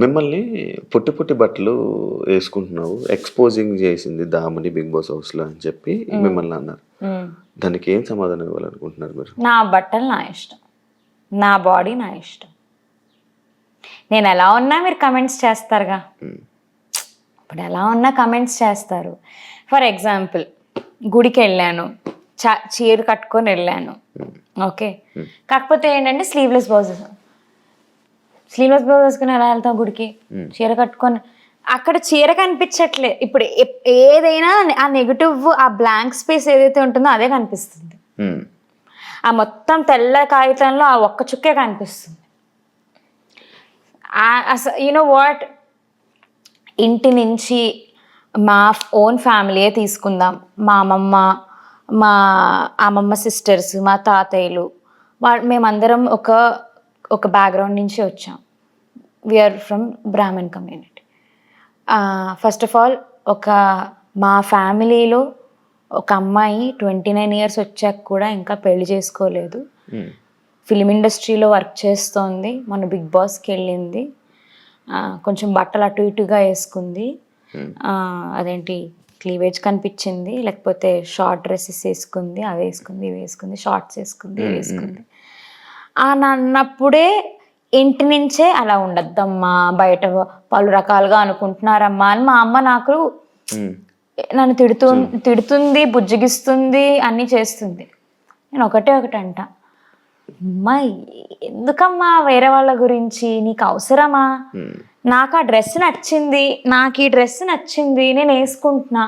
మిమ్మల్ని పొట్టి పొట్టి బట్టలు వేసుకుంటున్నావు, ఎక్స్పోజింగ్ చేసింది దామని బిగ్ బాస్ హౌస్లో అని చెప్పి మిమ్మల్ని అన్నారు. దానికి ఏం సమాధానం ఇవ్వాలనుకుంటున్నారు మీరు? నా బట్టలు నా ఇష్టం, నా బాడీ నా ఇష్టం. నేను ఎలా ఉన్నా మీరు కమెంట్స్ చేస్తారుగా. ఇప్పుడు ఎలా ఉన్నా కమెంట్స్ చేస్తారు. ఫర్ ఎగ్జాంపుల్ గుడికి వెళ్ళాను, చీర కట్టుకొని వెళ్ళాను, ఓకే. కాకపోతే ఏంటంటే స్లీవ్లెస్ బ్లౌజ్ వేసుకుని ఎలా వెళ్తాం గుడికి? చీర కట్టుకొని అక్కడ చీర కనిపించట్లే. ఇప్పుడు ఏదైనా ఆ నెగిటివ్, ఆ బ్లాంక్ స్పేస్ ఏదైతే ఉంటుందో అదే కనిపిస్తుంది. ఆ మొత్తం తెల్ల కాగితంలో ఆ ఒక్క చుక్కే కనిపిస్తుంది. అసలు యూనో వాట్, ఇంటి నుంచి మా ఓన్ ఫ్యామిలీయే తీసుకుందాం, మా అమ్మమ్మ సిస్టర్స్, మా తాతయ్యలు, మేమందరం ఒక బ్యాక్గ్రౌండ్ నుంచి వచ్చాం. We are from Brahmin community. First of all మా ఫ్యామిలీలో ఒక అమ్మాయి 29 years వచ్చాక కూడా ఇంకా పెళ్లి చేసుకోలేదు. ఫిలిం ఇండస్ట్రీలో వర్క్ చేస్తోంది. మన బిగ్ బాస్కి వెళ్ళింది. కొంచెం బట్టలు అటు ఇటుగా వేసుకుంది. అదేంటి క్లీవేజ్ కనిపించింది, లేకపోతే షార్ట్ డ్రెస్సెస్ వేసుకుంది, అవి వేసుకుంది, ఇవి వేసుకుంది, షార్ట్స్ వేసుకుంది, ఇవి వేసుకుంది. అన్నప్పుడే ఇంటి నుంచే అలా ఉండద్దమ్మా, బయట పలు రకాలుగా అనుకుంటున్నారమ్మా అని మా అమ్మ నన్ను తిడుతుంది, బుజ్జగిస్తుంది, అన్నీ చేస్తుంది. నేను ఒకటే అంట, అమ్మా ఎందుకమ్మా వేరే వాళ్ళ గురించి, నీకు అవసరమా? నాకు ఆ డ్రెస్ నచ్చింది, నాకు ఈ డ్రెస్ నచ్చింది, నేను వేసుకుంటున్నా.